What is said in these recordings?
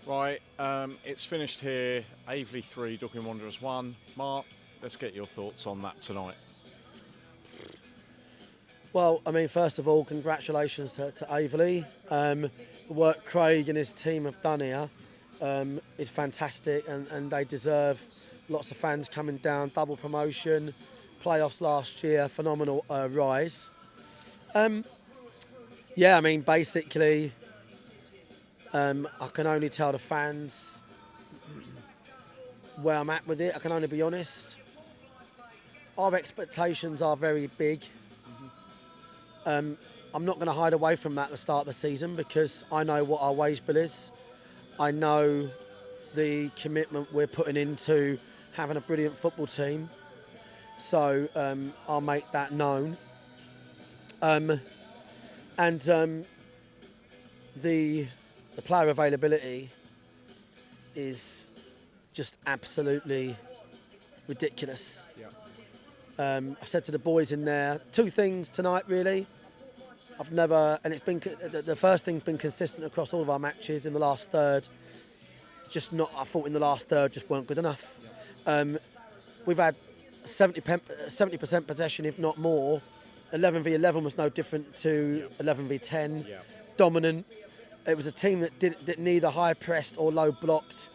Right, it's finished here. Aveley 3, Dorking Wanderers 1. Mark, let's get your thoughts on that tonight. Well, I mean, first of all, congratulations to Aveley. The work Craig and his team have done here is fantastic, and they deserve lots of fans coming down. Double promotion, playoffs last year, phenomenal rise. Yeah, I mean, basically, I can only tell the fans where I'm at with it. I can only be honest. Our expectations are very big. I'm not going to hide away from that at the start of the season because I know what our wage bill is. I know the commitment we're putting into having a brilliant football team. So I'll make that known. And the player availability is just absolutely ridiculous. Yeah. I've said to the boys in there, two things tonight really. I've never, and it's been, the first thing's been consistent across all of our matches in the last third. I thought in the last third just weren't good enough. We've had 70% possession, if not more. 11v11 was no different to 11v10. Yeah. Dominant. It was a team that neither high pressed or low blocked.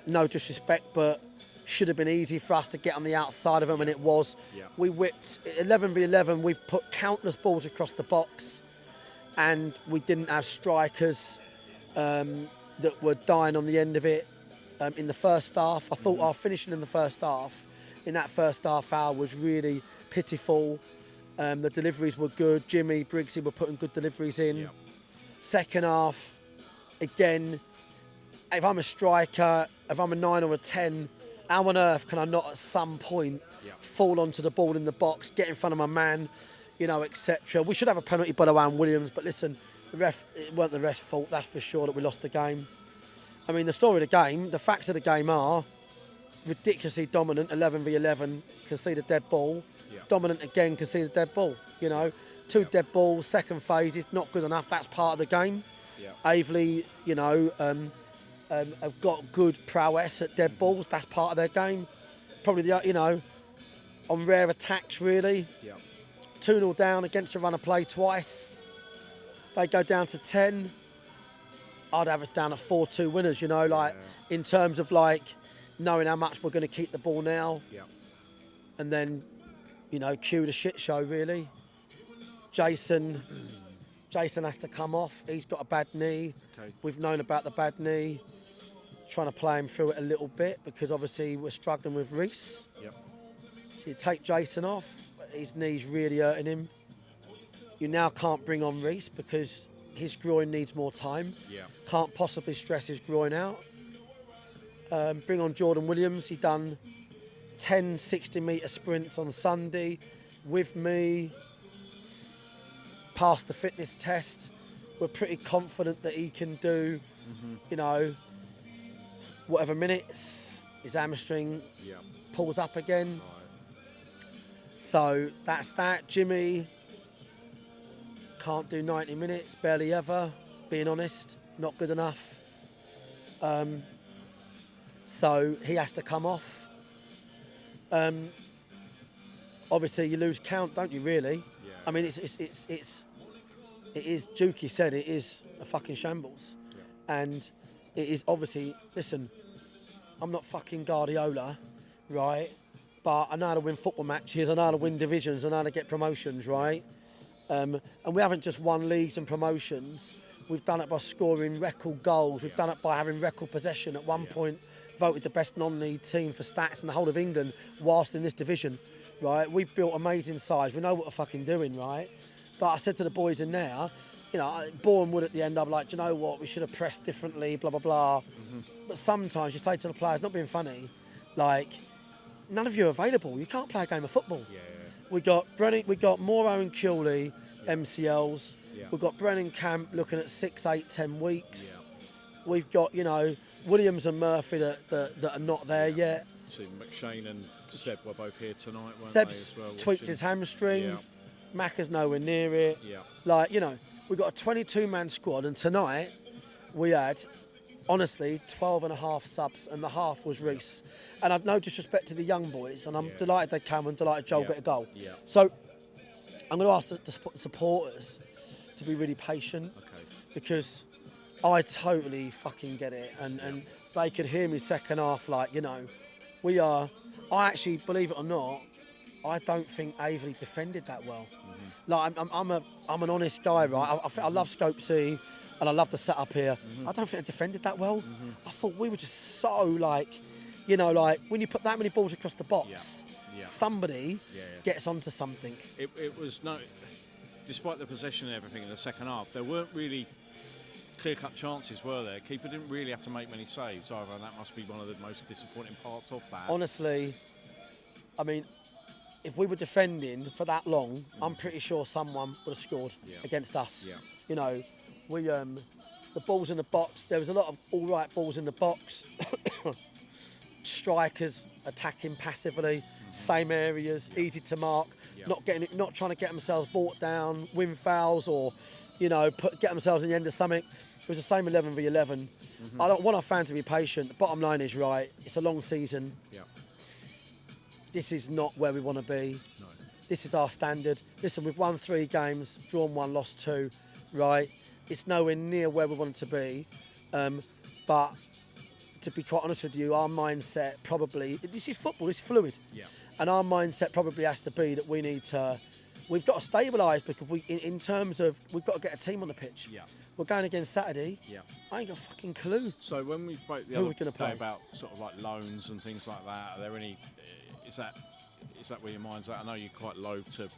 No disrespect, but should have been easy for us to get on the outside of them, and it was. Yeah. We whipped 11v11. We've put countless balls across the box, and we didn't have strikers that were dying on the end of it in the first half. I thought our finishing in the first half, in that first half hour, was really pitiful. The deliveries were good. Jimmy, Briggsy were putting good deliveries in. Yeah. Second half, again, if I'm a striker, if I'm a 9 or a 10, how on earth can I not at some point fall onto the ball in the box, get in front of my man, etc. We should have a penalty by the way on Williams, but listen, it weren't the ref's fault, that's for sure, that we lost the game. I mean, the story of the game, the facts of the game are ridiculously dominant, 11v11, conceded dead ball. Yeah. Dominant again, conceded dead ball. Two dead balls, second phase is not good enough, that's part of the game. Yeah. Aveley, have got good prowess at dead balls. That's part of their game. Probably on rare attacks really. Yeah. 2-0 down against a run of play twice. They go down to 10. I'd have us down at 4-2 winners. In terms of knowing how much we're going to keep the ball now. Yeah. And then, cue the shit show really. Jason has to come off. He's got a bad knee. Okay. We've known about the bad knee. Trying to play him through it a little bit because obviously we're struggling with Reece. Yep. So you take Jason off, his knee's really hurting him. You now can't bring on Reece because his groin needs more time. Yeah. Can't possibly stress his groin out. Bring on Jordan Williams. He's done 10 60-metre sprints on Sunday with me. Passed the fitness test. We're pretty confident that he can do, whatever minutes. His hamstring pulls up again. Right. So that's that. Jimmy can't do 90 minutes, barely ever, being honest. Not good enough. So he has to come off. Obviously, you lose count, don't you, really? Yeah. I mean, it is, Juki said, it is a fucking shambles. Yeah. And it is obviously, listen, I'm not fucking Guardiola, right? But I know how to win football matches, I know how to win divisions, I know how to get promotions, right? And we haven't just won leagues and promotions. We've done it by scoring record goals. We've done it by having record possession. At one point, voted the best non-league team for stats in the whole of England whilst in this division, right? We've built amazing sides. We know what we're fucking doing, right? But I said to the boys in there, Boreham Wood at the end, I'm like, do you know what? We should have pressed differently, blah, blah, blah. Mm-hmm. But sometimes you say to the players, not being funny, none of you are available. You can't play a game of football. Yeah. We got Morrow and Kewley, MCLs. Yeah. We've got Brennan Camp looking at 6, 8, 10 weeks. Yeah. We've got, Williams and Murphy that are not there yet. See, McShane and Seb were both here tonight, weren't Seb's they, as well, tweaked watching? his hamstring. Yeah. Macca's nowhere near it. Yeah. We've got a 22-man squad, and tonight we had honestly 12 and a half subs, and the half was Reece. And I've no disrespect to the young boys, and I'm delighted they came and delighted Joel get a goal. Yeah. So I'm going to ask the supporters to be really patient, because I totally fucking get it, and they could hear me second half, like, you know, we are. I actually, believe it or not, I don't think Aveley defended that well. Like, I'm an honest guy, right? I love Scope C, and I love the setup here. I don't think they defended that well. I thought we were just so, like, you know, like when you put that many balls across the box, somebody gets onto something. It was no, despite the possession and everything in the second half, there weren't really clear-cut chances, were there? Keeper didn't really have to make many saves either, and that must be one of the most disappointing parts of that. Honestly, I mean, if we were defending for that long, I'm pretty sure someone would have scored against us. Yeah. You know, we the balls in the box. There was a lot of all right balls in the box. Strikers attacking passively, same areas, easy to mark. Not trying to get themselves brought down, win fouls, or, you know, get themselves in the end of something. It was the same 11v11. I don't want our fans to be patient. The bottom line is, right, it's a long season. Yeah. This is not where we want to be. No. This is our standard. Listen, we've won 3 games, drawn 1, lost 2, right? It's nowhere near where we want it to be. But to be quite honest with you, our mindset probably, this is football, it's fluid. Yeah. And our mindset probably has to be that we've got to stabilise, because in terms of, we've got to get a team on the pitch. Yeah. We're going against Saturday. Yeah. I ain't got a fucking clue. So when we spoke the Who are other we gonna day play? about sort of like loans and things like that, are there any? Is that where your mind's at? I know you're quite loath to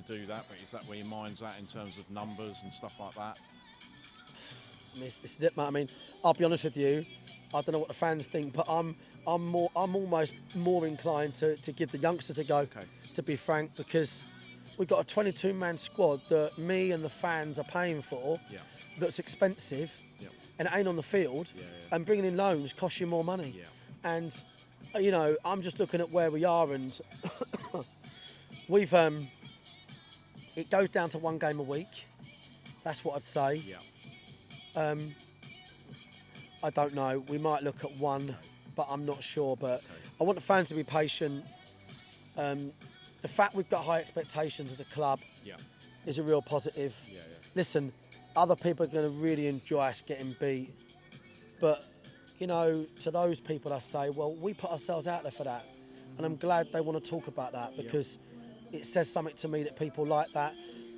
do that, but is that where your mind's at in terms of numbers and stuff like that? I mean, this is it, mate. I mean, I'll be honest with you. I don't know what the fans think, but I'm almost more inclined to give the youngsters a go. Okay. To be frank, because we've got a 22-man squad that me and the fans are paying for. Yeah. That's expensive. Yeah. And it ain't on the field. Yeah. And bringing in loans costs you more money. Yeah. And, you know, I'm just looking at where we are, and we've it goes down to 1 game a week. That's what I'd say. Yeah. I don't know. We might look at 1, but I'm not sure. But I want the fans to be patient. The fact we've got high expectations as a club is a real positive. Yeah. Listen, other people are going to really enjoy us getting beat. But, you know, to those people I say, well, we put ourselves out there for that. And I'm glad they want to talk about that, because it says something to me that people like that.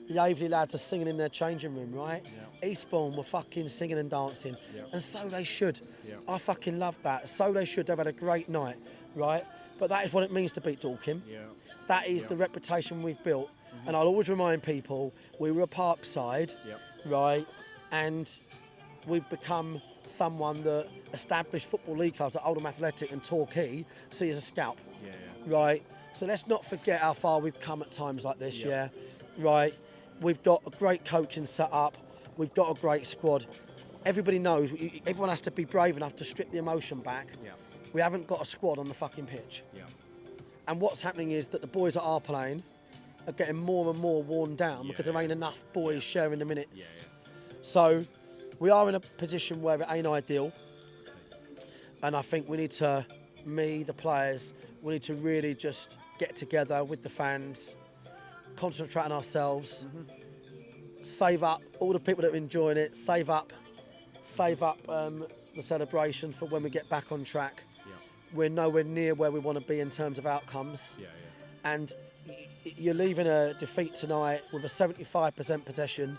The Aveley lads are singing in their changing room, right? Yeah. Eastbourne were fucking singing and dancing. Yeah. And so they should. Yeah. I fucking love that. So they should. They've had a great night, right? But that is what it means to beat Dorking. Yeah. That is the reputation we've built. And I'll always remind people, we were a Parkside, right? And we've become someone that established Football League clubs like Oldham Athletic and Torquay see as a scalp, right? So let's not forget how far we've come at times like this, right? We've got a great coaching set up. We've got a great squad. Everybody knows, everyone has to be brave enough to strip the emotion back. Yeah. We haven't got a squad on the fucking pitch. Yeah. And what's happening is that the boys that are playing are getting more and more worn down because there ain't enough boys sharing the minutes. So we are in a position where it ain't ideal. And I think we need to, the players, we need to really just get together with the fans, concentrate on ourselves, save up all the people that are enjoying it, save up the celebration for when we get back on track. We're nowhere near where we want to be in terms of outcomes. And you're leaving a defeat tonight with a 75% possession.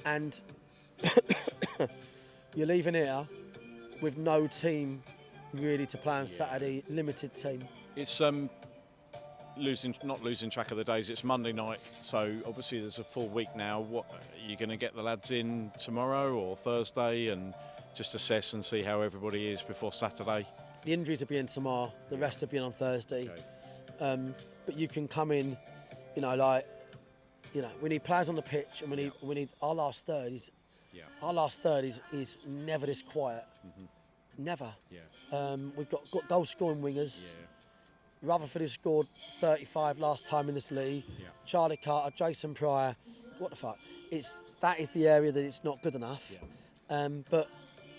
And you're leaving here with no team really to play on Saturday, limited team. It's not losing track of the days. It's Monday night, so obviously there's a full week now. What are you going to get the lads in tomorrow or Thursday and just assess and see how everybody is before Saturday? The injuries will be in tomorrow. The rest will be in on Thursday. But you can come in, we need players on the pitch, and we need our last third is. Our last third is never this quiet. Never. We've got goal scoring wingers. Rutherford has scored 35 last time in this league. Charlie Carter, Jason Pryor. What the fuck? That is the area that it's not good enough. But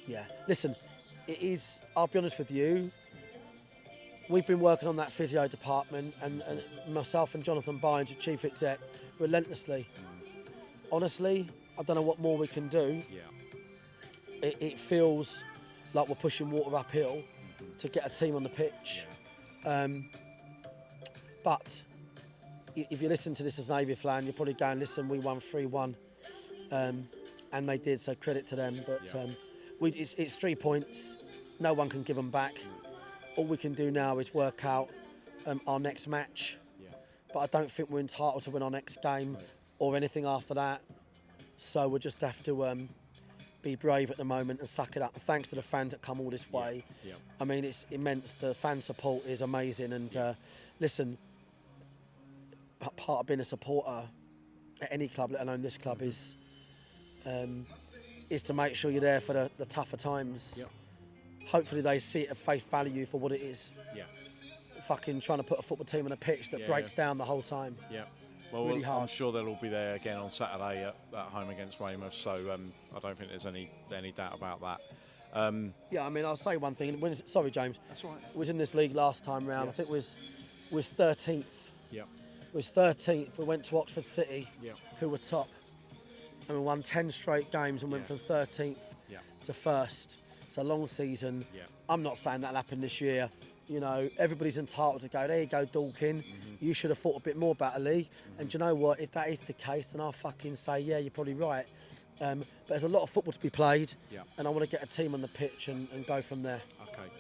yeah, listen, it is. I'll be honest with you. We've been working on that physio department, and myself and Jonathan Bynes, the chief exec, relentlessly. Honestly, I don't know what more we can do. Yeah. It feels like we're pushing water uphill to get a team on the pitch. But if you listen to this as an Aveley fan, you're probably going, listen, we won 3-1. And they did, so credit to them. But it's 3 points. No one can give them back. All we can do now is work out our next match. Yeah. But I don't think we're entitled to win our next game or anything after that. So we'll just have to be brave at the moment and suck it up. Thanks to the fans that come all this way. Yeah. I mean, it's immense. The fan support is amazing. And listen, part of being a supporter at any club, let alone this club, is to make sure you're there for the tougher times. Yep. Hopefully they see it at face value for what it is. Yeah. Fucking trying to put a football team on a pitch that breaks down the whole time. Yeah. Well, Really hard. I'm sure they'll all be there again on Saturday at home against Weymouth, so I don't think there's any doubt about that. Yeah, I mean, I'll say one thing. Sorry, James. That's right. Was in this league last time round. Yes. I think was 13th. Yeah. Was 13th. We went to Oxford City, Yeah. who were top, and we won 10 straight games and went from 13th to first. It's a long season. Yeah. I'm not saying that'll happen this year. You know, everybody's entitled to go, there you go, Dorking. You should have thought a bit more about the league. And do you know what? If that is the case, then I'll fucking say, yeah, you're probably right. But there's a lot of football to be played. Yeah. And I want to get a team on the pitch and go from there. Okay.